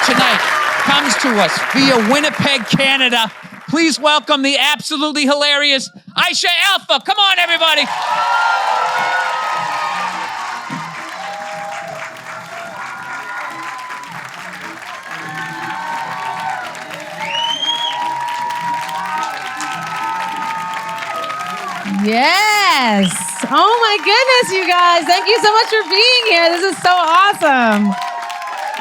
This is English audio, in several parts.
tonight comes to us via Winnipeg, Canada. Please welcome the absolutely hilarious Aisha Alfa. Come on, everybody. Yes. Oh my goodness, you guys. Thank you so much for being here. This is so awesome.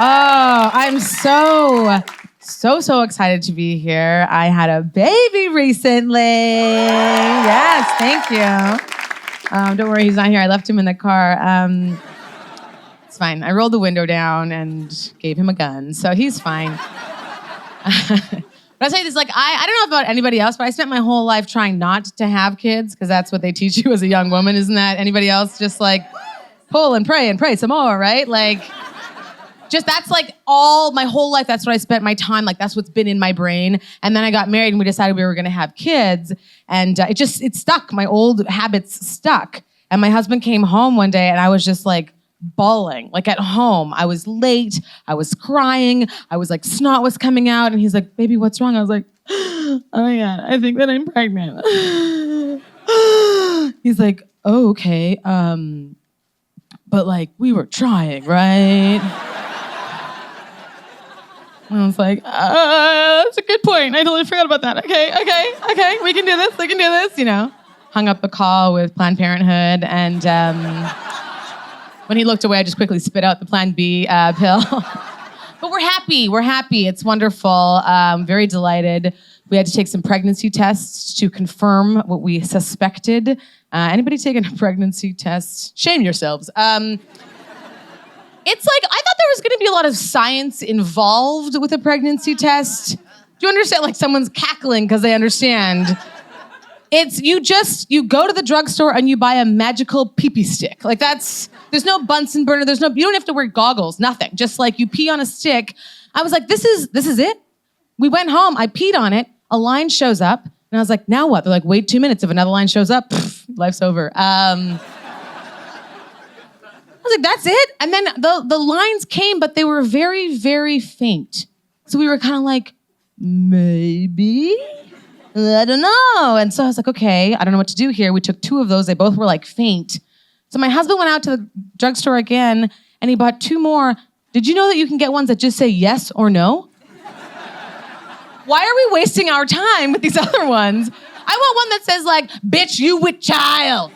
Oh, I'm so excited to be here. I had a baby recently. Yes, thank you. Don't worry, he's not here. I left him in the car. It's fine. I rolled the window down and gave him a gun, so he's fine. But I'll tell you this, like, I don't know about anybody else, but I spent my whole life trying not to have kids, because that's what they teach you as a young woman, isn't that? Anybody else just like pull and pray some more, right? Like, just that's like all my whole life, that's what I spent my time, like that's what's been in my brain. And then I got married and we decided we were gonna have kids, and it stuck, my old habits stuck. And my husband came home one day and I was just like, bawling, like at home. I was late, I was crying, I was like, snot was coming out, and he's like, baby, what's wrong? I was like, oh my God, I think that I'm pregnant. He's like, oh, okay, but like, we were trying, right? And I was like, that's a good point. I totally forgot about that. Okay, we can do this, you know. Hung up the call with Planned Parenthood, and when he looked away, I just quickly spit out the Plan B pill. But we're happy. It's wonderful. Very delighted. We had to take some pregnancy tests to confirm what we suspected. Anybody taking a pregnancy test? Shame yourselves. It's like, I thought there was gonna be a lot of science involved with a pregnancy test. Do you understand? Like someone's cackling because they understand. It's, you go to the drugstore and you buy a magical pee-pee stick. Like there's no Bunsen burner, you don't have to wear goggles, nothing. Just like you pee on a stick. I was like, this is it? We went home, I peed on it, a line shows up, and I was like, now what? They're like, wait 2 minutes, if another line shows up, life's over. I was like, that's it? And then the lines came, but they were very, very faint. So we were kind of like, maybe? I don't know. And so I was like, okay, I don't know what to do here. We took 2 of those. They both were like faint. So my husband went out to the drugstore again and he bought 2 more. Did you know that you can get ones that just say yes or no? Why are we wasting our time with these other ones? I want one that says like, bitch, you with child.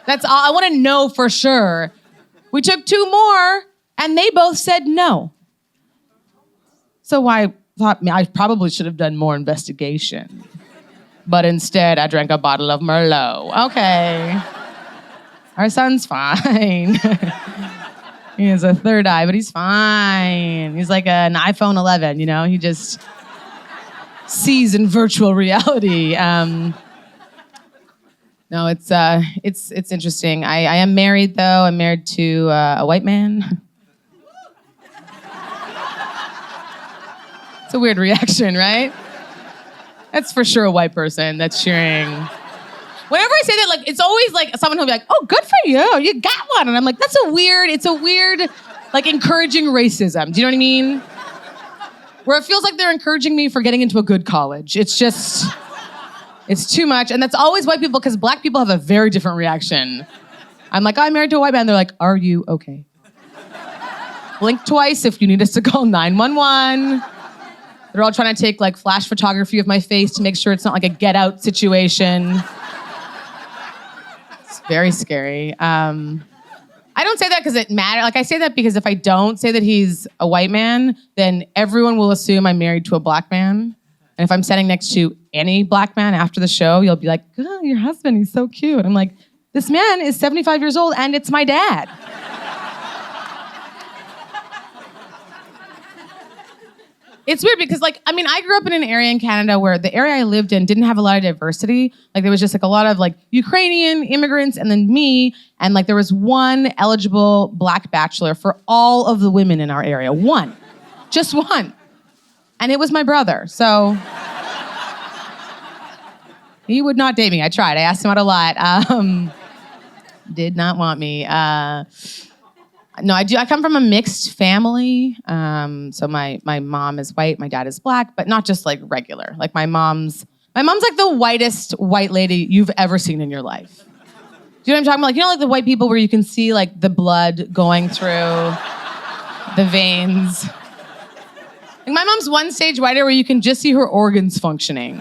That's all. I want to know for sure. We took 2 more and they both said no. So I thought I probably should have done more investigation. But instead, I drank a bottle of Merlot. Okay. Our son's fine. He has a third eye, but he's fine. He's like an iPhone 11, you know? He just sees in virtual reality. No, it's interesting. I am married, though. I'm married to a white man. It's a weird reaction, right? That's for sure a white person that's cheering. Whenever I say that, like, it's always like someone who'll be like, oh, good for you, you got one. And I'm like, it's a weird, like, encouraging racism. Do you know what I mean? Where it feels like they're encouraging me for getting into a good college. It's just, it's too much. And that's always white people, because black people have a very different reaction. I'm like, I'm married to a white man. They're like, are you okay? Blink twice if you need us to call 911. They're all trying to take like flash photography of my face to make sure it's not like a get out situation. It's very scary. I don't say that because it matters. Like I say that because if I don't say that he's a white man, then everyone will assume I'm married to a black man. And if I'm sitting next to any black man after the show, you'll be like, oh, your husband, he's so cute. I'm like, this man is 75 years old and it's my dad. It's weird because, like, I mean, I grew up in an area in Canada where the area I lived in didn't have a lot of diversity. Like, there was just, like, a lot of, like, Ukrainian immigrants and then me. And, like, there was one eligible black bachelor for all of the women in our area. One. Just one. And it was my brother. So he would not date me. I tried. I asked him out a lot. Did not want me. No, I do. I come from a mixed family. So my mom is white, my dad is black, but not just like regular. Like my mom's like the whitest white lady you've ever seen in your life. Do you know what I'm talking about? Like, you know, like the white people where you can see like the blood going through the veins. Like my mom's one stage whiter where you can just see her organs functioning.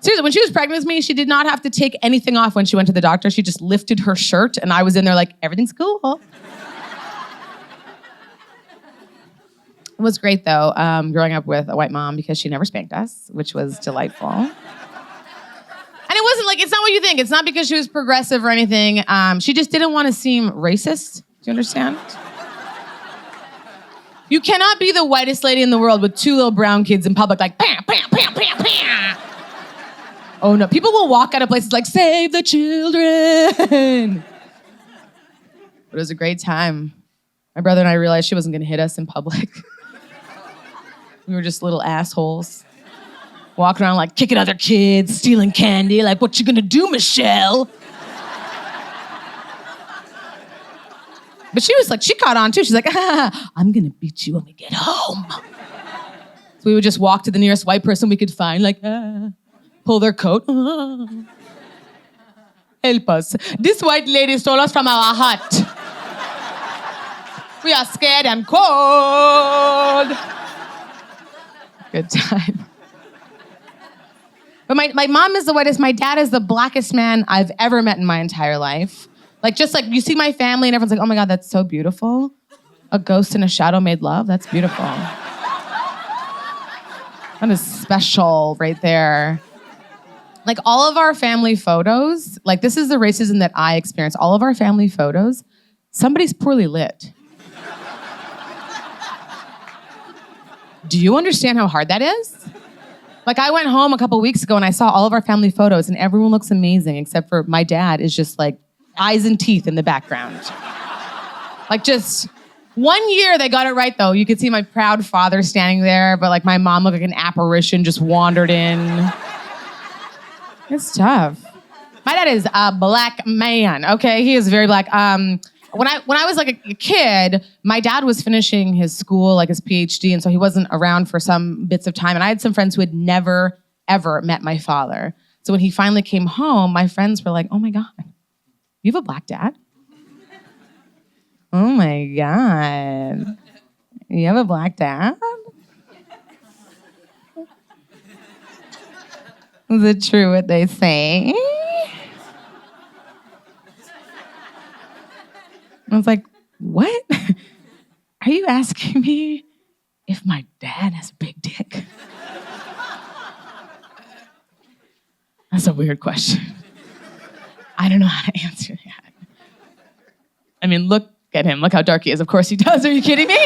Seriously, when she was pregnant with me, she did not have to take anything off when she went to the doctor. She just lifted her shirt and I was in there like, everything's cool. It was great though, growing up with a white mom because she never spanked us, which was delightful. And it wasn't like, it's not what you think. It's not because she was progressive or anything. She just didn't want to seem racist. Do you understand? You cannot be the whitest lady in the world with two little brown kids in public like, pam, pam, pam, pam, pam. Oh no, people will walk out of places like, save the children. But it was a great time. My brother and I realized she wasn't gonna hit us in public. We were just little assholes. Walking around like kicking other kids, stealing candy, like, what you gonna do, Michelle? But she was like, she caught on too. She's like, I'm gonna beat you when we get home. So we would just walk to the nearest white person we could find, like, pull their coat. Help us. This white lady stole us from our hut. We are scared and cold. Good time. But my mom is the whitest. My dad is the blackest man I've ever met in my entire life. Like, just like, you see my family and everyone's like, oh my God, that's so beautiful. A ghost and a shadow made love. That's beautiful. That is special right there. Like, all of our family photos, like, this is the racism that I experience. All of our family photos, somebody's poorly lit. Do you understand how hard that is? Like, I went home a couple weeks ago and I saw all of our family photos and everyone looks amazing except for my dad is just like eyes and teeth in the background. Like, just 1 year they got it right though. You could see my proud father standing there, but like my mom looked like an apparition just wandered in. It's tough. My dad is a black man, okay? He is very black. When I was like a kid, my dad was finishing his school, like his PhD, and so he wasn't around for some bits of time. And I had some friends who had never, ever met my father. So when he finally came home, my friends were like, oh my God, you have a black dad? Oh my God. You have a black dad? Is it true what they say? I was like, what? Are you asking me if my dad has a big dick? That's a weird question. I don't know how to answer that. I mean, look at him. Look how dark he is. Of course he does. Are you kidding me?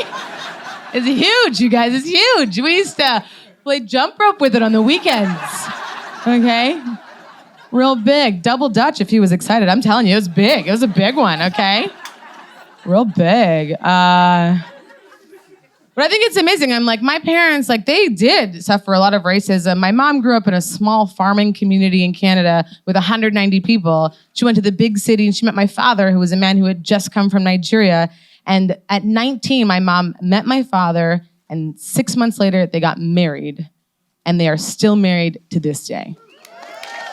It's huge, you guys. It's huge. We used to play jump rope with it on the weekends. Okay? Real big. Double Dutch if he was excited. I'm telling you, it was big. It was a big one, okay? Real big. But I think it's amazing. I'm like, my parents, like, they did suffer a lot of racism. My mom grew up in a small farming community in Canada with 190 people. She went to the big city and she met my father, who was a man who had just come from Nigeria. And at 19, my mom met my father, and 6 months later, they got married. And they are still married to this day.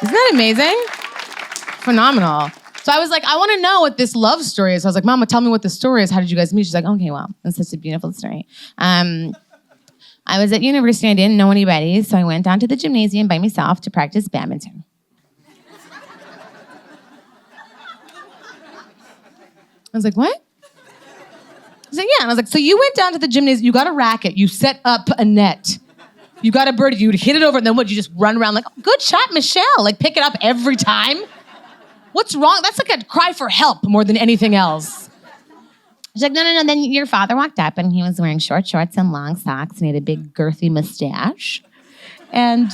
Isn't that amazing? Phenomenal. So I was like, I want to know what this love story is. I was like, Mama, tell me what the story is. How did you guys meet? She's like, okay, well, that's such a beautiful story. I was at university. I didn't know anybody, so I went down to the gymnasium by myself to practice badminton. I was like, what? I was like, yeah. And I was like, so you went down to the gymnasium, you got a racket, you set up a net, you got a birdie, you would hit it over, and then what, you just run around like, oh, good shot, Michelle. Like, pick it up every time? What's wrong? That's like a cry for help more than anything else. She's like, no. Then your father walked up and he was wearing short shorts and long socks and he had a big girthy mustache. And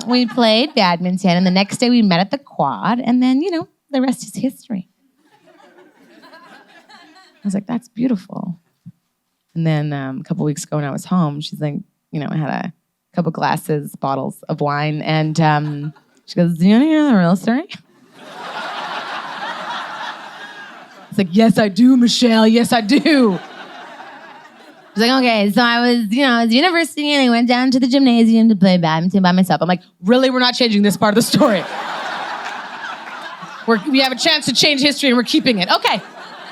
we played badminton, and the next day we met at the quad, and then, you know, the rest is history. I was like, that's beautiful. And then a couple weeks ago when I was home, she's like, you know, I had a couple bottles of wine, and she goes, do you want to hear the real story? It's like, yes, I do, Michelle. Yes, I do. She's like, okay, so I was at university and I went down to the gymnasium to play badminton by myself. I'm like, really? We're not changing this part of the story. We have a chance to change history and we're keeping it. Okay,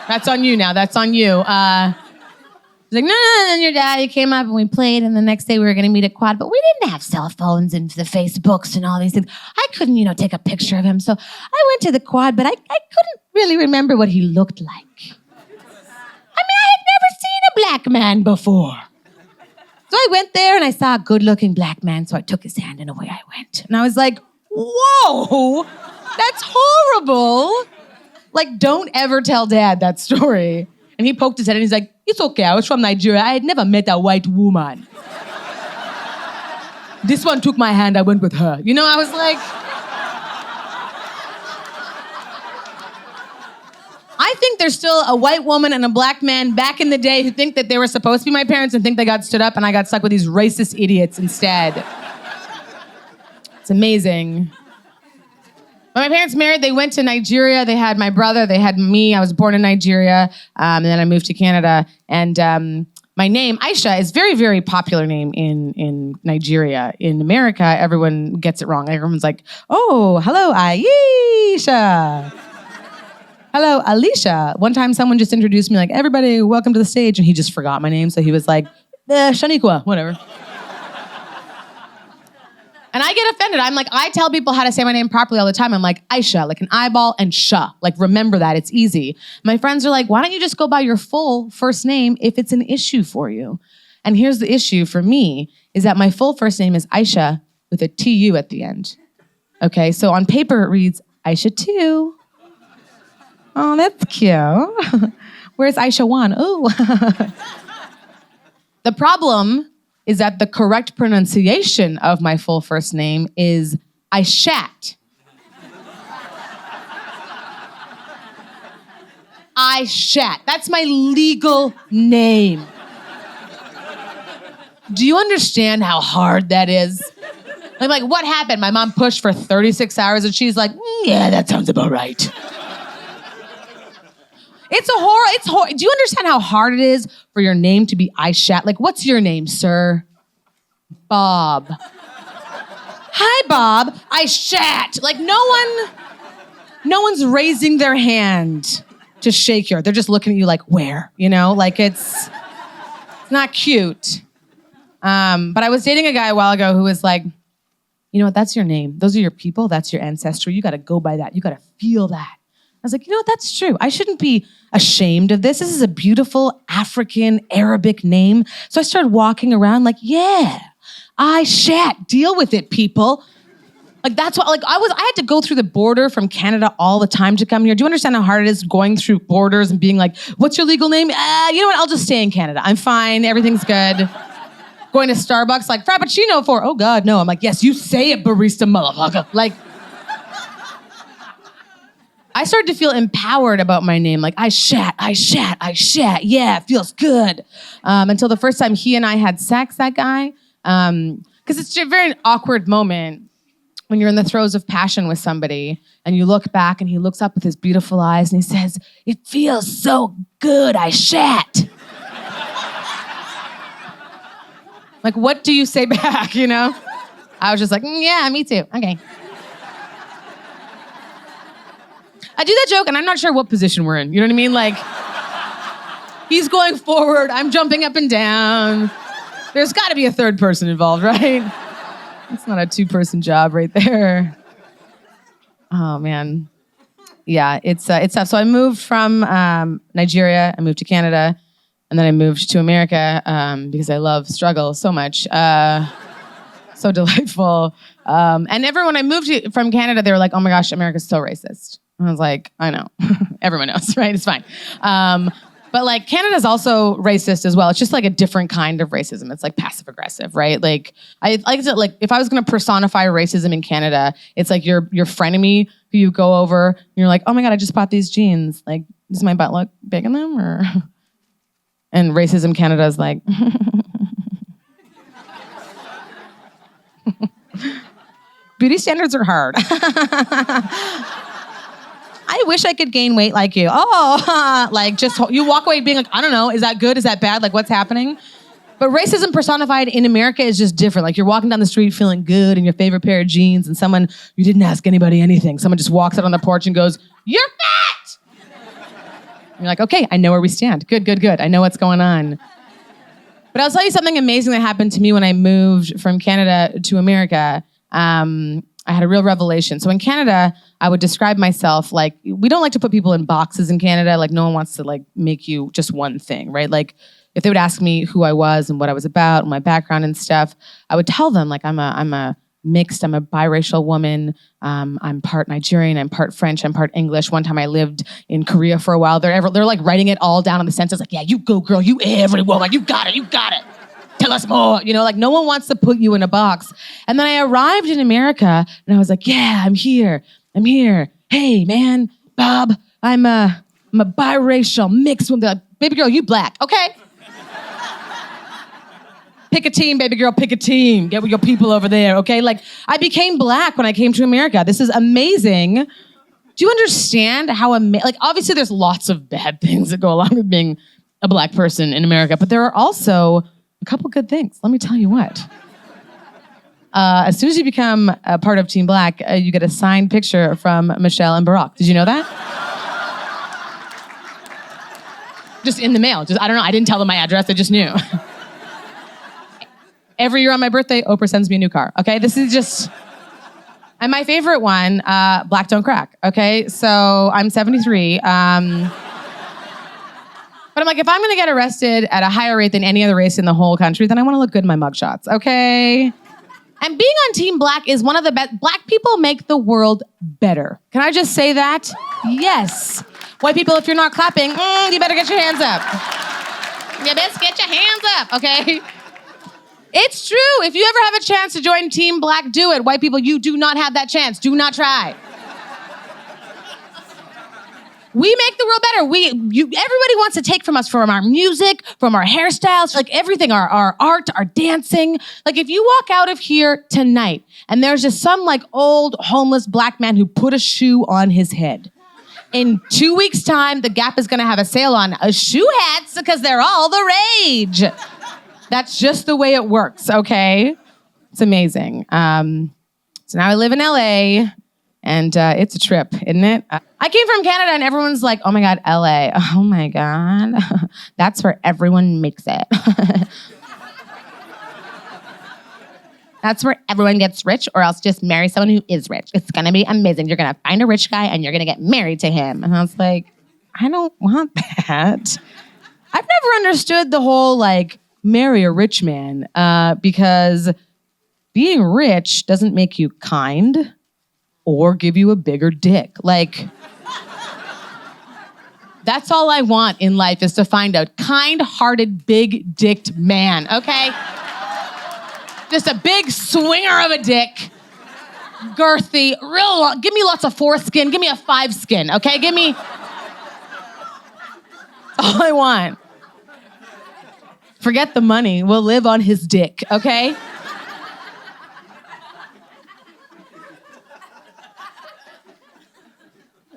that's on you now. That's on you. He's like, no, and your dad, he came up and we played, and the next day we were going to meet at Quad, but we didn't have cell phones and the Facebooks and all these things. I couldn't, take a picture of him, so I went to the Quad, but I couldn't really remember what he looked like. I had never seen a black man before. So I went there and I saw a good-looking black man, so I took his hand and away I went. And I was like, whoa, that's horrible. Like, don't ever tell Dad that story. And he poked his head and he's like, it's okay, I was from Nigeria. I had never met a white woman. This one took my hand, I went with her. I was like... I think there's still a white woman and a black man back in the day who think that they were supposed to be my parents and think they got stood up and I got stuck with these racist idiots instead. It's amazing. When my parents married, they went to Nigeria. They had my brother. They had me. I was born in Nigeria. And then I moved to Canada. And my name, Aisha, is a very, very popular name in Nigeria. In America, everyone gets it wrong. Everyone's like, oh, hello, Aisha. Hello, Alicia. One time someone just introduced me like, everybody, welcome to the stage. And he just forgot my name. So he was like, Shaniqua, whatever. And I get offended. I'm like, I tell people how to say my name properly all the time. I'm like, Aisha, like an eyeball and sha. Like, remember that. It's easy. My friends are like, why don't you just go by your full first name if it's an issue for you? And here's the issue for me, is that my full first name is Aisha with a T-U at the end. Okay, so on paper it reads Aisha 2. Oh, that's cute. Where's Aisha 1? Oh. The problem is that the correct pronunciation of my full first name is Aishat. Aishat. That's my legal name. Do you understand how hard that is? Like, what happened? My mom pushed for 36 hours and she's like, yeah, that sounds about right. It's horror. Do you understand how hard it is for your name to be Aisha? Like, what's your name, sir? Bob. Hi, Bob. Aisha. Like, no one's raising their hand to shake you. They're just looking at you like, where? Like it's not cute. But I was dating a guy a while ago who was like, you know what? That's your name. Those are your people. That's your ancestry. You got to go by that. You got to feel that. I was like, you know what? That's true. I shouldn't be ashamed of this. This is a beautiful African Arabic name. So I started walking around like, yeah, Aisha, deal with it, people. Like that's what, I had to go through the border from Canada all the time to come here. Do you understand how hard it is going through borders and being like, what's your legal name? You know what? I'll just stay in Canada. I'm fine. Everything's good. Going to Starbucks, like, Frappuccino for, oh God, no. I'm like, yes, you say it, barista motherfucker. Like, I started to feel empowered about my name. Like, I shat. Yeah, it feels good. Until the first time he and I had sex, that guy. Because it's a very awkward moment when you're in the throes of passion with somebody and you look back and he looks up with his beautiful eyes and he says, it feels so good, I shat. Like, what do you say back, I was just like, yeah, me too. Okay. I do that joke, and I'm not sure what position we're in. You know what I mean? Like, he's going forward, I'm jumping up and down. There's got to be a third person involved, right? It's not a two-person job right there. Oh, man. Yeah, it's tough. So I moved from Nigeria, I moved to Canada, and then I moved to America because I love struggle so much. So delightful. And everyone, I moved from Canada, they were like, oh my gosh, America's so racist. I was like, I know. Everyone knows, right? It's fine. But like Canada's also racist as well. It's just like a different kind of racism. It's like passive aggressive, right? Like I like to like if I was gonna personify racism in Canada, it's like your frenemy who you go over and you're like, oh my God, I just bought these jeans. Like, does my butt look big in them? Or and racism Canada is like beauty standards are hard. I wish I could gain weight like you. Oh, like just you walk away being like, I don't know, is that good? Is that bad? Like what's happening? But racism personified in America is just different. Like you're walking down the street feeling good in your favorite pair of jeans and you didn't ask anybody anything. Someone just walks out on the porch and goes, "You're fat!" And you're like, okay, I know where we stand. Good. I know what's going on. But I'll tell you something amazing that happened to me when I moved from Canada to America. I had a real revelation. So in Canada, I would describe myself like, we don't like to put people in boxes in Canada. Like no one wants to like make you just one thing, right? Like if they would ask me who I was and what I was about and my background and stuff, I would tell them like I'm a biracial woman. I'm part Nigerian, I'm part French, I'm part English. One time I lived in Korea for a while. They're like writing it all down on the census. Like, yeah, you go girl, you every woman, you got it. Tell us more. You know, like no one wants to put you in a box. And then I arrived in America and I was like, yeah, I'm here. Hey man, Bob, I'm a biracial mixed woman. They're like, baby girl, you black, okay? Pick a team, baby girl, pick a team. Get with your people over there, okay? Like, I became black when I came to America. This is amazing. Do you understand how like, obviously there's lots of bad things that go along with being a black person in America, but there are also a couple good things. Let me tell you what. As soon as you become a part of Team Black, you get a signed picture from Michelle and Barack. Did you know that? Just in the mail. I don't know. I didn't tell them my address. I just knew. Every year on my birthday, Oprah sends me a new car. Okay, this is just... And my favorite one, Black Don't Crack. Okay, so I'm 73. But I'm like, if I'm gonna get arrested at a higher rate than any other race in the whole country, then I wanna look good in my mugshots, okay? And being on Team Black is one of the best. Black people make the world better. Can I just say that? Yes. White people, if you're not clapping, you better get your hands up. You best get your hands up, okay? It's true. If you ever have a chance to join Team Black, do it. White people, you do not have that chance. Do not try. We make the world better. Everybody wants to take from us, from our music, from our hairstyles, like everything, our art, our dancing. Like if you walk out of here tonight and there's just some like old homeless black man who put a shoe on his head. In 2 weeks' time, the Gap is gonna have a sale on shoe hats because they're all the rage. That's just the way it works, okay? It's amazing. So now I live in LA. And it's a trip, isn't it? I came from Canada and everyone's like, oh my God, LA. Oh my God. That's where everyone makes it. That's where everyone gets rich or else just marry someone who is rich. It's gonna be amazing. You're gonna find a rich guy and you're gonna get married to him. And I was like, I don't want that. I've never understood the whole like, marry a rich man because being rich doesn't make you kind or give you a bigger dick. Like, that's all I want in life is to find a kind-hearted, big-dicked man, okay? Just a big swinger of a dick, girthy, real long. Give me lots of foreskin. Give me a 5 skin, okay? Give me all I want. Forget the money. We'll live on his dick, okay?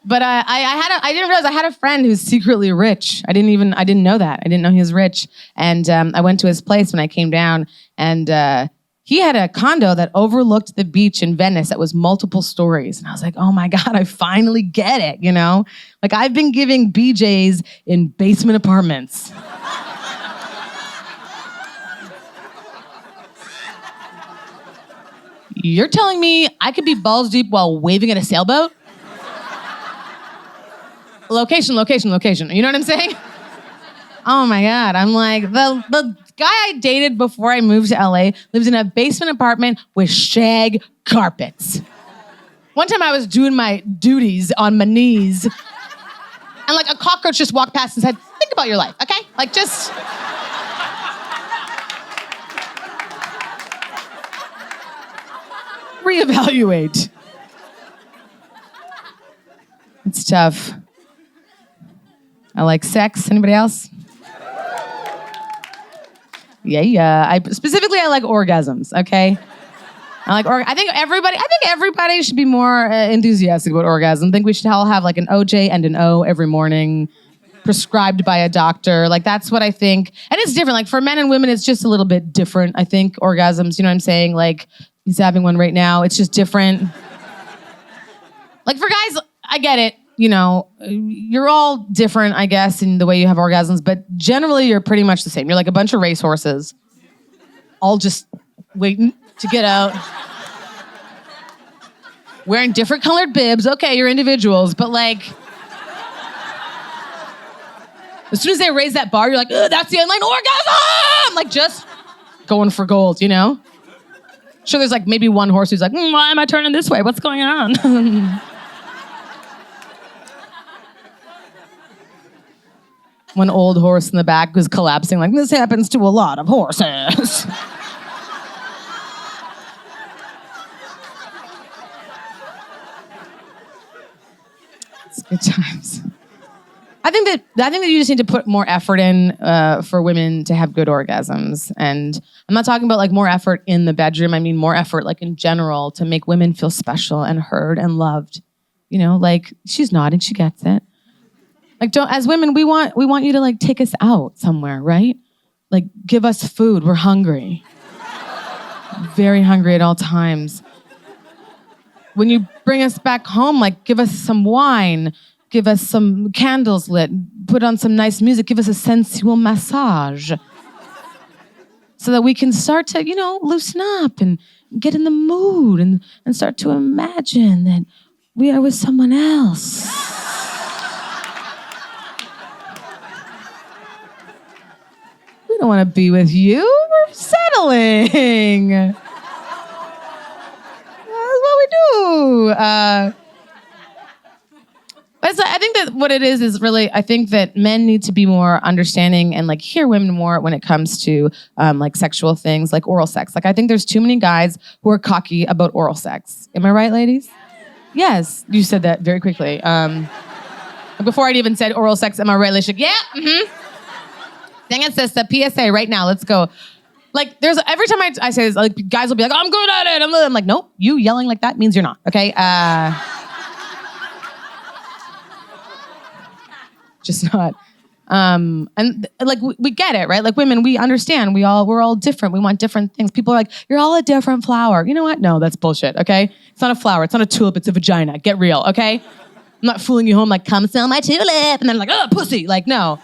But I didn't realize I had a friend who's secretly rich. I didn't know that. I didn't know he was rich. And I went to his place when I came down and he had a condo that overlooked the beach in Venice that was multiple stories. And I was like, oh my God, I finally get it, you know? Like I've been giving BJs in basement apartments. You're telling me I could be balls deep while waving at a sailboat? Location. You know what I'm saying? Oh my God. I'm like, the guy I dated before I moved to LA lives in a basement apartment with shag carpets. One time I was doing my duties on my knees and like a cockroach just walked past and said, think about your life, okay? Like just... reevaluate. It's tough. I like sex. Anybody else? Yeah. I like orgasms, okay? I think everybody should be more enthusiastic about orgasm. I think we should all have like an OJ and an O every morning, prescribed by a doctor. Like that's what I think. And it's different. Like for men and women, it's just a little bit different. I think orgasms, you know what I'm saying? Like he's having one right now. It's just different. Like for guys, I get it. You know, you're all different, I guess, in the way you have orgasms, but generally you're pretty much the same. You're like a bunch of racehorses, all just waiting to get out. Wearing different colored bibs. Okay, you're individuals, but like, as soon as they raise that bar, you're like, that's the inline orgasm! Like just going for gold, you know? Sure, there's like maybe one horse who's like, why am I turning this way? What's going on? One old horse in the back was collapsing like, this happens to a lot of horses. It's good times. I think that you just need to put more effort in for women to have good orgasms. And I'm not talking about like more effort in the bedroom. I mean more effort like in general to make women feel special and heard and loved. You know, like she's nodding, she gets it. Like as women, we want you to like take us out somewhere, right? Like give us food, we're hungry. Very hungry at all times. When you bring us back home, like give us some wine, give us some candles lit, put on some nice music, give us a sensual massage. So that we can start to, you know, loosen up and get in the mood and start to imagine that we are with someone else. We don't want to be with you. We're settling. That's what we do. But I think that what it is really, I think that men need to be more understanding and like hear women more when it comes to like sexual things, like oral sex. Like I think there's too many guys who are cocky about oral sex. Am I right, ladies? Yes, you said that very quickly. Before I'd even said oral sex, am I right? Like, yeah, Dang it, sis, the PSA right now, let's go. Like, every time I say this, like, guys will be like, I'm good at it. I'm like, nope, you yelling like that means you're not, okay? Just not. And like, we get it, right? Like women, we understand, we're all different. We want different things. People are like, you're all a different flower. You know what? No, that's bullshit, okay? It's not a flower, it's not a tulip, it's a vagina. Get real, okay? I'm not fooling you home like, come smell my tulip. And then like, oh, pussy. Like, no.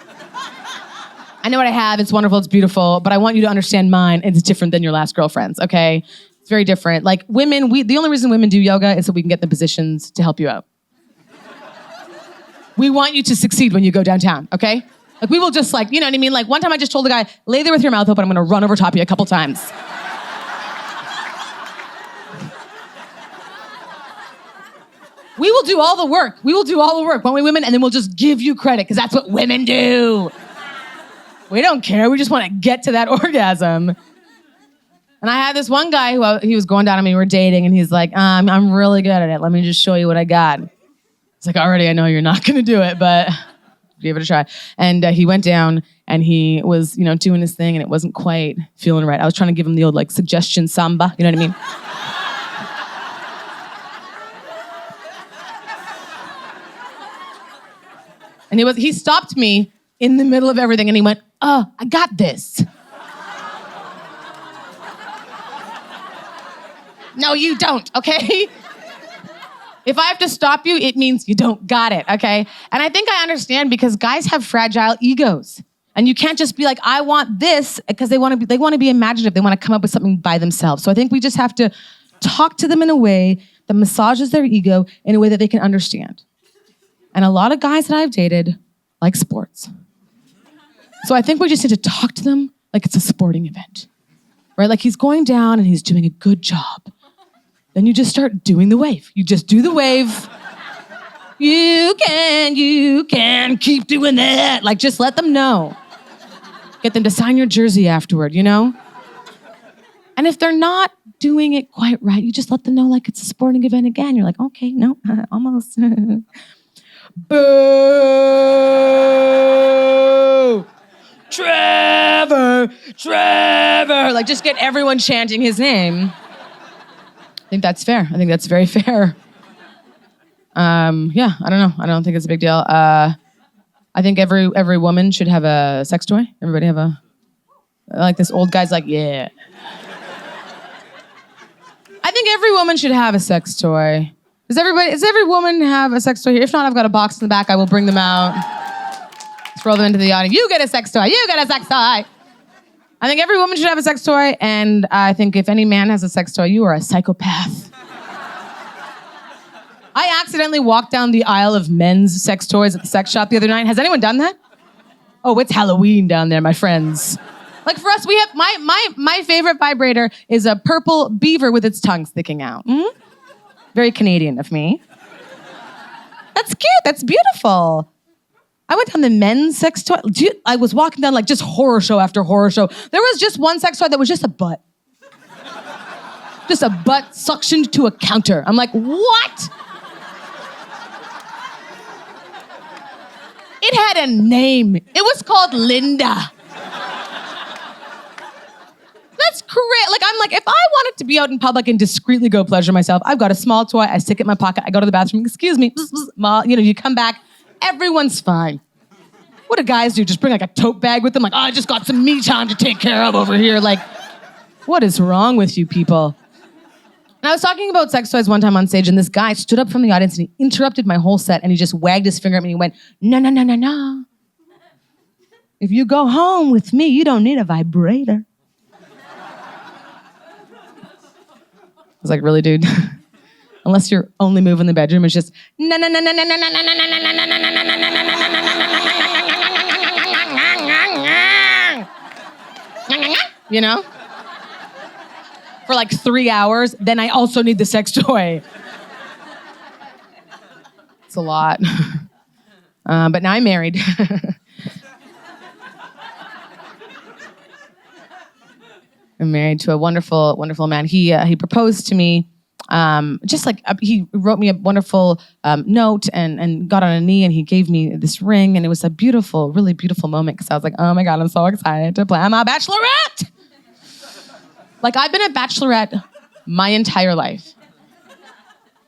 I know what I have, it's wonderful, it's beautiful, but I want you to understand mine, and it's different than your last girlfriend's, okay? It's very different. Like women, the only reason women do yoga is so we can get the positions to help you out. We want you to succeed when you go downtown, okay? Like we will just like, you know what I mean? Like one time I just told the guy, lay there with your mouth open, I'm gonna run over top of you a couple times. We will do all the work. We will do all the work, won't we, women? And then we'll just give you credit, because that's what women do. We don't care. We just want to get to that orgasm. And I had this one guy who he was going down on me. We were dating, and he's like, I'm really good at it. Let me just show you what I got. It's like, already I know you're not going to do it, but give it a try. And he went down, and he was, you know, doing his thing, and it wasn't quite feeling right. I was trying to give him the old, like, suggestion samba. You know what I mean? And he stopped me in the middle of everything, and he went, oh, I got this. No, you don't, okay? If I have to stop you, it means you don't got it, okay? And I think I understand, because guys have fragile egos. And you can't just be like, I want this, because they want to be imaginative. They want to come up with something by themselves. So I think we just have to talk to them in a way that massages their ego in a way that they can understand. And a lot of guys that I've dated like sports. So I think we just need to talk to them like it's a sporting event, right? Like he's going down and he's doing a good job. Then you just start doing the wave. You just do the wave. You can keep doing that. Like just let them know. Get them to sign your jersey afterward, you know? And if they're not doing it quite right, you just let them know like it's a sporting event again. You're like, okay, no, almost. Boo! Trevor! Like just get everyone chanting his name. I think that's fair. I think that's very fair. Yeah, I don't know. I don't think it's a big deal. I think every woman should have a sex toy. Everybody have a... Like this old guy's like, yeah. I think every woman should have a sex toy. Does every woman have a sex toy here? If not, I've got a box in the back. I will bring them out. Throw them into the audience. You get a sex toy. You get a sex toy. I think every woman should have a sex toy, and I think if any man has a sex toy, you are a psychopath. I accidentally walked down the aisle of men's sex toys at the sex shop the other night. Has anyone done that? Oh, it's Halloween down there, my friends. Like for us, we have my favorite vibrator is a purple beaver with its tongue sticking out. Mm-hmm. Very Canadian of me. That's cute. That's beautiful. I went down the men's sex toy. I was walking down like just horror show after horror show. There was just one sex toy that was just a butt. Just a butt suctioned to a counter. I'm like, what? It had a name. It was called Linda. That's correct. Like, I'm like, if I wanted to be out in public and discreetly go pleasure myself, I've got a small toy, I stick it in my pocket, I go to the bathroom, excuse me, you come back, everyone's fine. What do guys do? Just bring like a tote bag with them? Like, oh, I just got some me time to take care of over here. Like, what is wrong with you people? And I was talking about sex toys one time on stage, and this guy stood up from the audience and he interrupted my whole set, and he just wagged his finger at me and he went, no, no, no, no, no. If you go home with me, you don't need a vibrator. I was like, really, dude? Unless your only move in the bedroom is just no no no no no no no no no no no no no no no, you know? For like 3 hours, then I also need the sex toy. It's a lot. But now I'm married. I'm married to a wonderful, wonderful man. He proposed to me, just like he wrote me a wonderful note and got on a knee and he gave me this ring, and it was a beautiful, really beautiful moment because I was like, oh my God, I'm so excited to plan my bachelorette. Like I've been a bachelorette my entire life.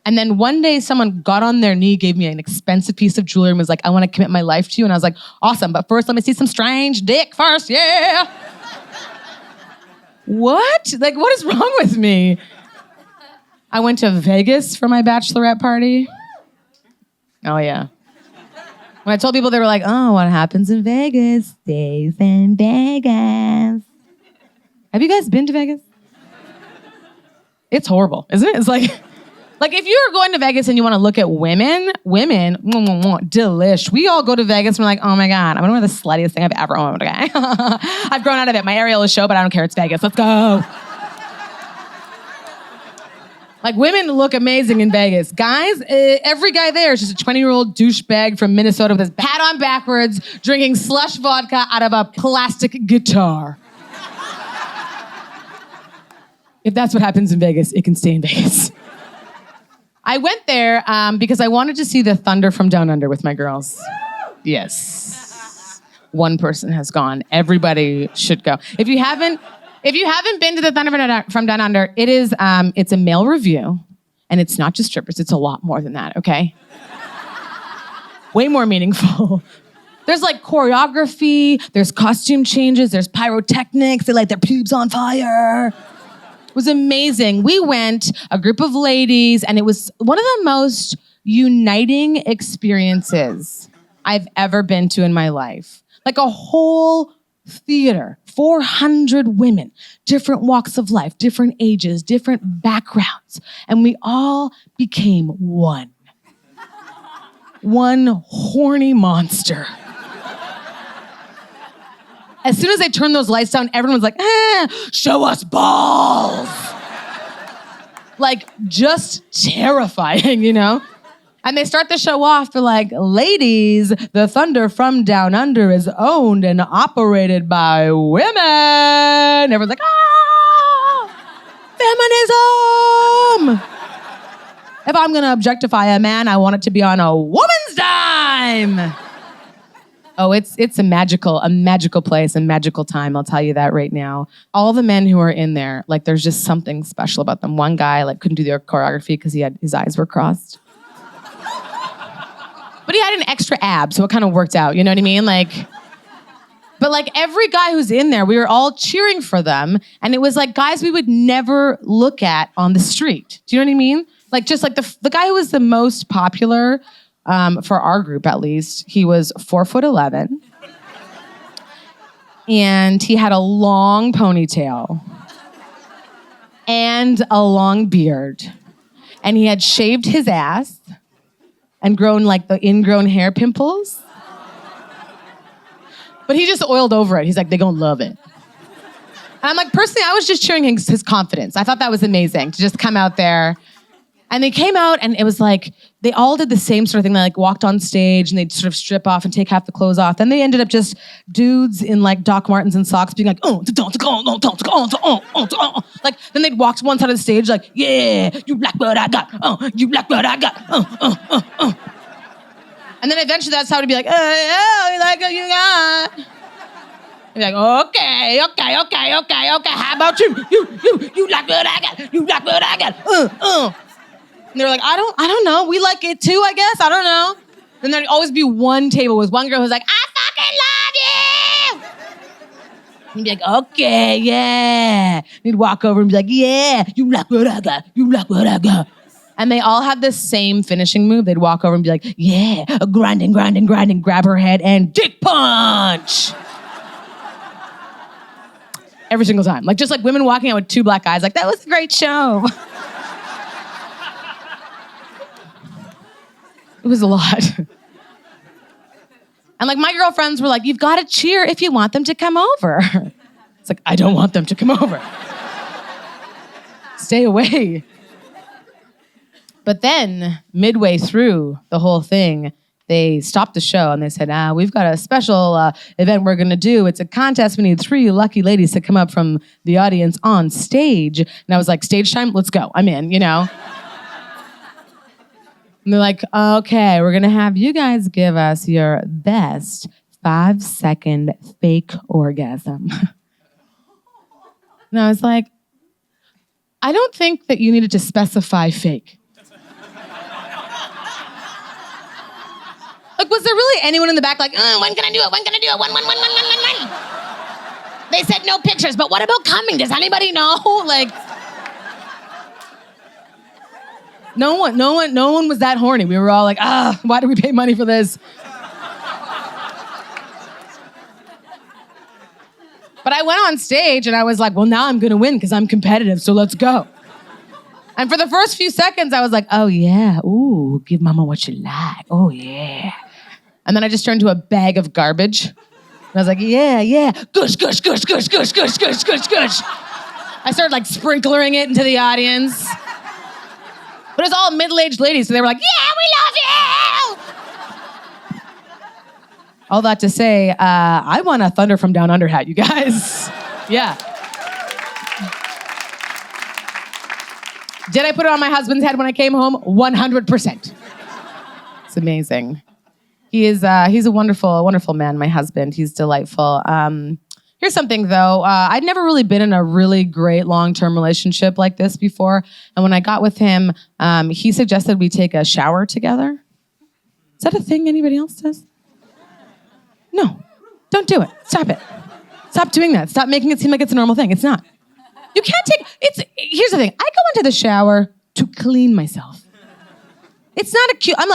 And then one day someone got on their knee, gave me an expensive piece of jewelry and was like, I want to commit my life to you. And I was like, awesome, but first let me see some strange dick first, yeah. What? Like, what is wrong with me? I went to Vegas for my bachelorette party. Oh, yeah. When I told people, they were like, oh, what happens in Vegas stays in Vegas. Have you guys been to Vegas? It's horrible, isn't it? It's like if you're going to Vegas and you want to look at women, delish. We all go to Vegas and we're like, oh my God, I'm gonna wear the sluttiest thing I've ever owned, okay? I've grown out of it. My areola is show, but I don't care. It's Vegas. Let's go. Like, women look amazing in Vegas. Guys, every guy there is just a 20-year-old douchebag from Minnesota with his hat on backwards, drinking slush vodka out of a plastic guitar. If that's what happens in Vegas, it can stay in Vegas. I went there because I wanted to see the Thunder from Down Under with my girls. Yes. One person has gone. Everybody should go. If you haven't been to the Thunder from Down Under, it's a male review, and it's not just strippers. It's a lot more than that, okay? Way more meaningful. There's like choreography, there's costume changes, there's pyrotechnics, they light their pubes on fire. It was amazing. We went, a group of ladies, and it was one of the most uniting experiences I've ever been to in my life. Like a whole theater, 400 women, different walks of life, different ages, different backgrounds, and we all became one. One horny monster. As soon as they turned those lights down, everyone was like, show us balls. Like, just terrifying, you know? And they start the show off, they're like, ladies, the Thunder from Down Under is owned and operated by women. Everyone's like, feminism. If I'm gonna objectify a man, I want it to be on a woman's dime. Oh, it's a magical place, a magical time. I'll tell you that right now. All the men who are in there, like there's just something special about them. One guy like couldn't do the choreography because his eyes were crossed. But he had an extra ab, so it kind of worked out. You know what I mean? But like every guy who's in there, we were all cheering for them, and it was like guys we would never look at on the street. Do you know what I mean? Like just like the guy who was the most popular. For our group, at least, he was 4'11", and he had a long ponytail and a long beard, and he had shaved his ass and grown like the ingrown hair pimples. But he just oiled over it. He's like, they gonna love it. And I'm like, personally, I was just cheering his confidence. I thought that was amazing to just come out there. And they came out, and it was like, they all did the same sort of thing. They like walked on stage, and they'd sort of strip off and take half the clothes off. Then they ended up just dudes in like Doc Martens and socks being like, like, then they'd walk to one side of the stage like, yeah, you like what I got, you like what I got, And then eventually that's how it'd be like, yeah, you like what you got. You're like, okay, how about you? You like what I got, you like what I got, And they're like, I don't know. We like it too, I guess. I don't know. And there'd always be one table with one girl who's like, I fucking love you. And you'd be like, okay, yeah. And he'd walk over and be like, yeah, you like what I got. You like what I got. And they all had the same finishing move. They'd walk over and be like, yeah, grinding, grab her head and dick punch. Every single time. Like just like women walking out with two black guys, like, that was a great show. It was a lot. And like my girlfriends were like, you've got to cheer if you want them to come over. It's like, I don't want them to come over. Stay away. But then midway through the whole thing, they stopped the show and they said, we've got a special event we're going to do. It's a contest. We need 3 lucky ladies to come up from the audience on stage. And I was like, stage time? Let's go. I'm in, you know. And they're like, okay, we're going to have you guys give us your best 5-second fake orgasm. And I was like, I don't think that you needed to specify fake. Like, was there really anyone in the back like, when can I do it? When can I do it? When? They said no pictures, but what about coming? Does anybody know? Like... No one was that horny. We were all like, why do we pay money for this? But I went on stage and I was like, well, now I'm gonna win because I'm competitive, so let's go. And for the first few seconds, I was like, oh yeah, ooh, give mama what you like, oh yeah. And then I just turned to a bag of garbage. And I was like, yeah, gush. I started like sprinklering it into the audience. But it was all middle-aged ladies, so they were like, yeah, we love you! All that to say, I won a Thunder from Down Under hat, you guys. Yeah. Did I put it on my husband's head when I came home? 100%. It's amazing. He's a wonderful man, my husband. He's delightful. Here's something, though. I'd never really been in a really great long-term relationship like this before. And when I got with him, he suggested we take a shower together. Is that a thing anybody else does? No. Don't do it. Stop it. Stop doing that. Stop making it seem like it's a normal thing. It's not. You can't here's the thing. I go into the shower to clean myself. It's not a cute... I'm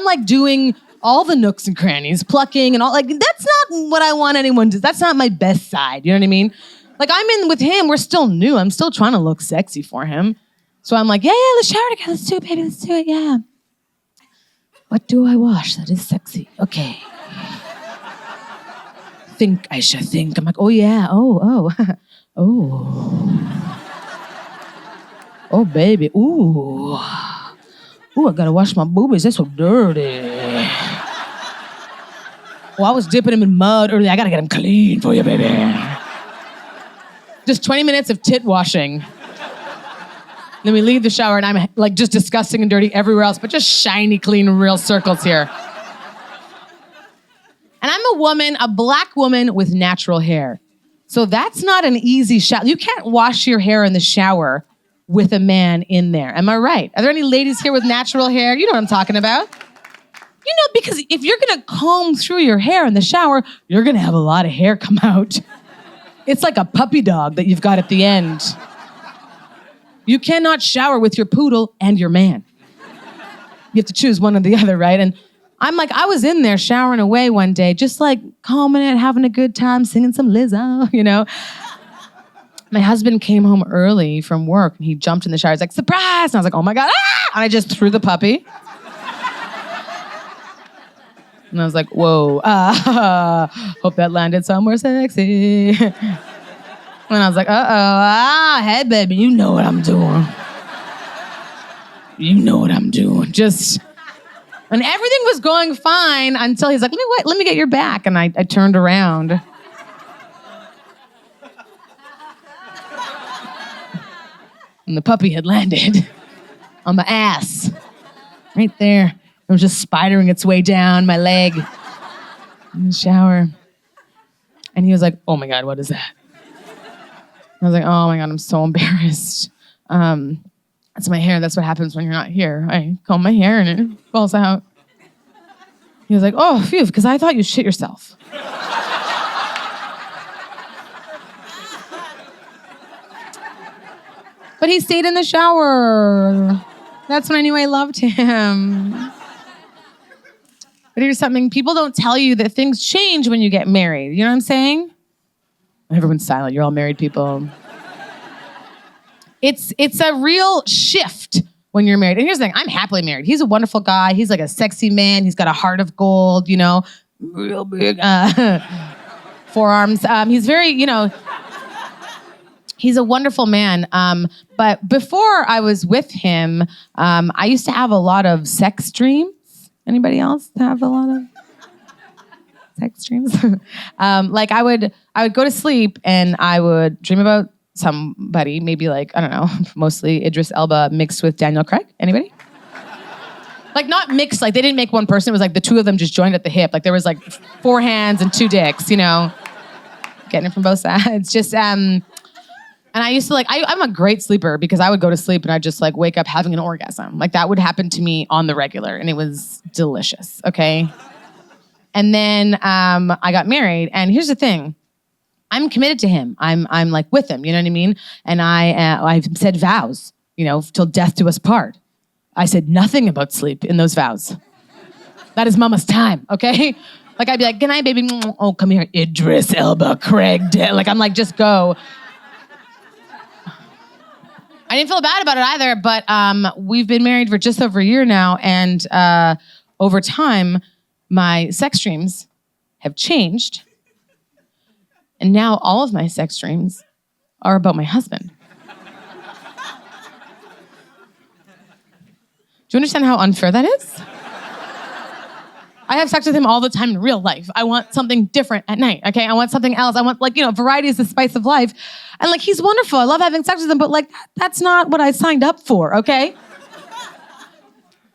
like doing... all the nooks and crannies, plucking and all, like, that's not what I want anyone to, that's not my best side, you know what I mean? Like, I'm in with him, we're still new, I'm still trying to look sexy for him. So I'm like, yeah, let's shower together, let's do it, baby, let's do it, yeah. What do I wash that is sexy? Okay. Think, Aisha, think. I'm like, oh yeah, oh. Oh, baby, ooh. Ooh, I gotta wash my boobies, they're so dirty. Well, I was dipping them in mud earlier. I gotta get them clean for you, baby. Just 20 minutes of tit washing. Then we leave the shower and I'm like just disgusting and dirty everywhere else, but just shiny, clean, real circles here. And I'm a woman, a black woman with natural hair. So that's not an easy shower. You can't wash your hair in the shower with a man in there. Am I right? Are there any ladies here with natural hair? You know what I'm talking about. You know, because if you're gonna comb through your hair in the shower, you're gonna have a lot of hair come out. It's like a puppy dog that you've got at the end. You cannot shower with your poodle and your man. You have to choose one or the other, right? And I'm like, I was in there showering away one day, just like combing it, having a good time, singing some Lizzo, you know? My husband came home early from work and he jumped in the shower. He's like, surprise! And I was like, oh my God, ah! And I just threw the puppy. And I was like, whoa, hope that landed somewhere sexy. And I was like, hey baby, you know what I'm doing. You know what I'm doing. And everything was going fine until he's like, let me get your back. And I turned around. And the puppy had landed on my ass. Right there. It was just spidering its way down my leg in the shower. And he was like, oh my God, what is that? I was like, oh my God, I'm so embarrassed. That's my hair. That's what happens when you're not here. I comb my hair and it falls out. He was like, oh, phew, because I thought you shit yourself. But he stayed in the shower. That's when I knew I loved him. But here's something, people don't tell you that things change when you get married. You know what I'm saying? Everyone's silent. You're all married people. It's a real shift when you're married. And here's the thing, I'm happily married. He's a wonderful guy. He's like a sexy man. He's got a heart of gold, you know, real big forearms. He's very, you know, he's a wonderful man. But before I was with him, I used to have a lot of sex dreams. Anybody else have a lot of sex dreams? Like I would go to sleep and I would dream about somebody, maybe like, I don't know, mostly Idris Elba mixed with Daniel Craig. Anybody? Like not mixed, like they didn't make one person. It was like the two of them just joined at the hip. Like there was like 4 hands and 2 dicks, you know, getting it from both sides. Just, and I used to like, I'm a great sleeper because I would go to sleep and I'd just like wake up having an orgasm. Like that would happen to me on the regular and it was delicious, okay? And then I got married and here's the thing. I'm committed to him. I'm like with him, you know what I mean? And I've said vows, you know, till death do us part. I said nothing about sleep in those vows. That is mama's time, okay? Like I'd be like, good night, baby. Oh, come here, Idris Elba, Craig. Like I'm like, just go. I didn't feel bad about it either, but we've been married for just over a year now, and over time, my sex dreams have changed, and now all of my sex dreams are about my husband. Do you understand how unfair that is? I have sex with him all the time in real life. I want something different at night, okay? I want something else. I want, like, you know, variety is the spice of life. And, like, he's wonderful. I love having sex with him, but, like, that's not what I signed up for, okay?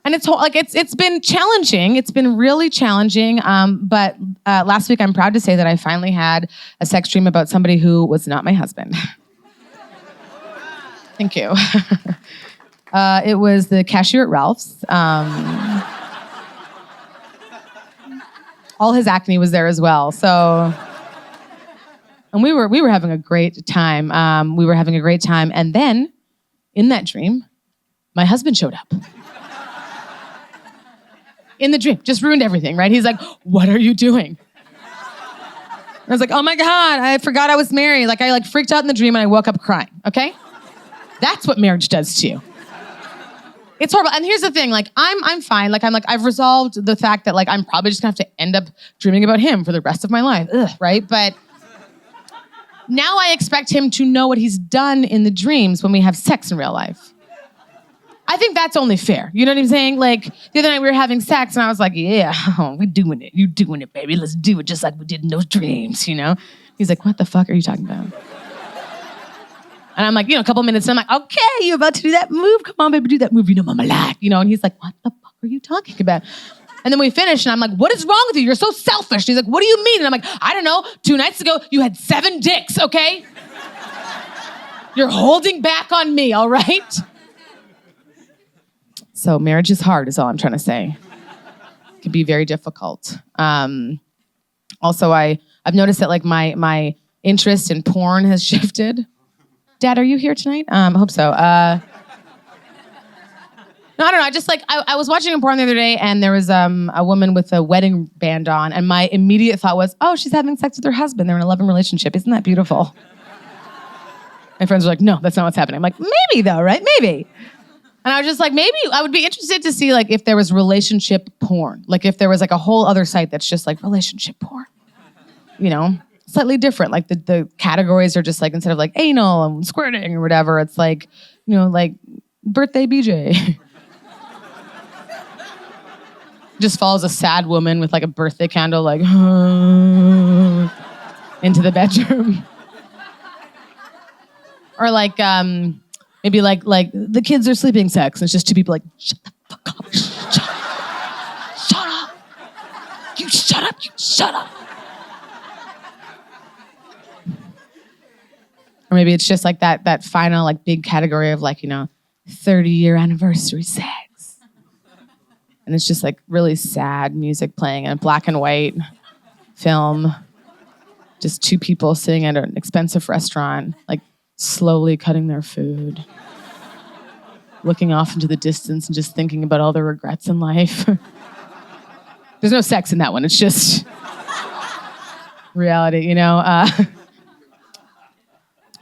And it's been challenging. It's been really challenging. But last week, I'm proud to say that I finally had a sex dream about somebody who was not my husband. Thank you. It was the cashier at Ralph's. All his acne was there as well. So, and we were having a great time. And then, in that dream, my husband showed up. In the dream, just ruined everything, right? He's like, "What are you doing?" I was like, "Oh my God, I forgot I was married." Like I freaked out in the dream and I woke up crying. Okay, that's what marriage does to you. It's horrible. And here's the thing, like, I'm fine. Like, I've resolved the fact that, like, I'm probably just gonna have to end up dreaming about him for the rest of my life. Ugh, right? But now I expect him to know what he's done in the dreams when we have sex in real life. I think that's only fair. You know what I'm saying? Like, the other night we were having sex and I was like, yeah, we're doing it. You're doing it, baby. Let's do it just like we did in those dreams, you know? He's like, what the fuck are you talking about? And I'm like, you know, a couple minutes, and I'm like, okay, you're about to do that move. Come on, baby, do that move. You know, mama like, you know. And he's like, what the fuck are you talking about? And then we finished and I'm like, what is wrong with you? You're so selfish. He's like, what do you mean? And I'm like, I don't know. 2 nights ago, you had 7 dicks, okay? You're holding back on me, all right? So marriage is hard is all I'm trying to say. It can be very difficult. Also, I've noticed that like my interest in porn has shifted. Dad, are you here tonight? I hope so. No, I don't know. I just like, I was watching a porn the other day and there was a woman with a wedding band on and my immediate thought was, oh, she's having sex with her husband. They're in a loving relationship. Isn't that beautiful? My friends were like, no, that's not what's happening. I'm like, maybe though, right? Maybe. And I was just like, maybe I would be interested to see like if there was relationship porn. Like if there was like a whole other site that's just like relationship porn. You know, slightly different. Like the categories are just like, instead of like anal and squirting or whatever, it's like, you know, like birthday BJ. Just follows a sad woman with like a birthday candle, like into the bedroom. Or like maybe like the kids are sleeping sex. And it's just 2 people like, shut the fuck up, shut up, you shut up, you shut up. Or maybe it's just like that final like big category of like, you know, 30-year anniversary sex. And it's just like really sad music playing in a black and white film. Just 2 people sitting at an expensive restaurant, like slowly cutting their food. Looking off into the distance and just thinking about all their regrets in life. There's no sex in that one. It's just reality, you know?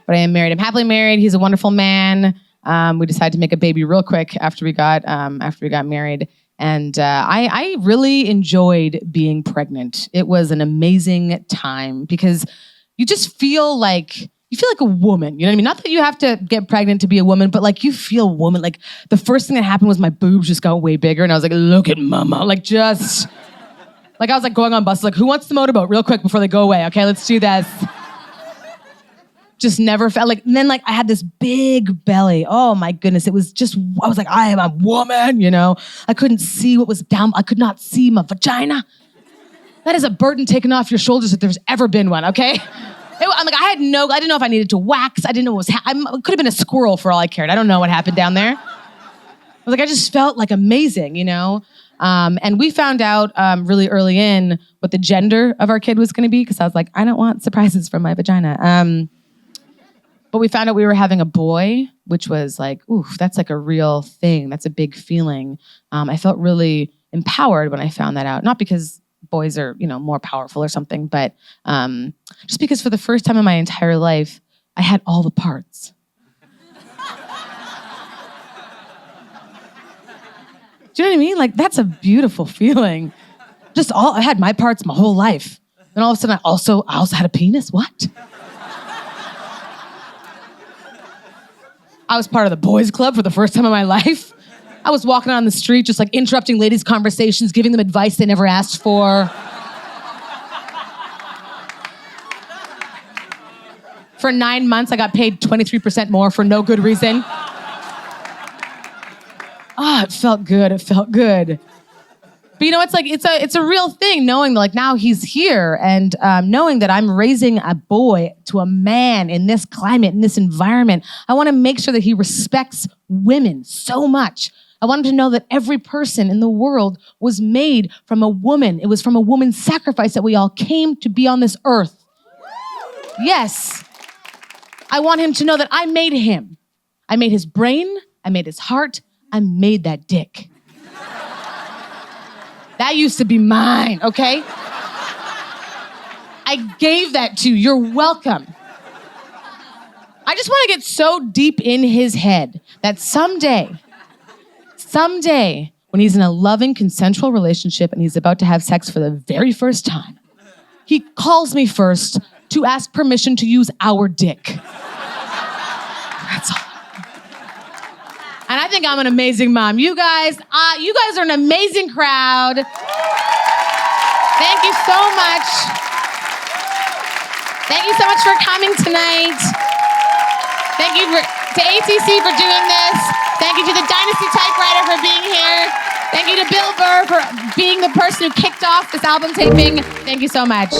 But I am married. I'm happily married. He's a wonderful man. We decided to make a baby real quick after we got married. And I really enjoyed being pregnant. It was an amazing time because you just feel like a woman. You know what I mean? Not that you have to get pregnant to be a woman, but like you feel woman. Like the first thing that happened was my boobs just got way bigger, and I was like, look at mama. Like just like I was like going on buses, like who wants the motorboat real quick before they go away? Okay, let's do this. Just never felt like, and then like I had this big belly. Oh my goodness. It was just, I was like, I am a woman, you know? I couldn't see what was down. I could not see my vagina. That is a burden taken off your shoulders if there's ever been one, okay? I'm like, I didn't know if I needed to wax. I didn't know what was I could have been a squirrel for all I cared. I don't know what happened down there. I was like, I just felt like amazing, you know? And we found out really early in what the gender of our kid was gonna be, because I was like, I don't want surprises from my vagina. But we found out we were having a boy, which was like, oof, that's like a real thing. That's a big feeling. I felt really empowered when I found that out. Not because boys are, you know, more powerful or something, but just because for the first time in my entire life, I had all the parts. Do you know what I mean? Like, that's a beautiful feeling. I had my parts my whole life. Then all of a sudden, I also had a penis. What? I was part of the boys club for the first time in my life. I was walking on the street, just like interrupting ladies' conversations, giving them advice they never asked for. For 9 months, I got paid 23% more for no good reason. It felt good. It felt good. But you know, it's like it's a real thing knowing like now he's here and knowing that I'm raising a boy to a man in this climate, in this environment. I want to make sure that he respects women so much. I want him to know that every person in the world was made from a woman. It was from a woman's sacrifice that we all came to be on this earth. Yes. I want him to know that I made him. I made his brain. I made his heart. I made that dick. That used to be mine, okay? I gave that to you. You're welcome. I just want to get so deep in his head that someday, when he's in a loving, consensual relationship and he's about to have sex for the very first time, he calls me first to ask permission to use our dick. That's all. And I think I'm an amazing mom. You guys are an amazing crowd. Thank you so much. Thank you so much for coming tonight. Thank you to ATC for doing this. Thank you to the Dynasty Typewriter for being here. Thank you to Bill Burr for being the person who kicked off this album taping. Thank you so much.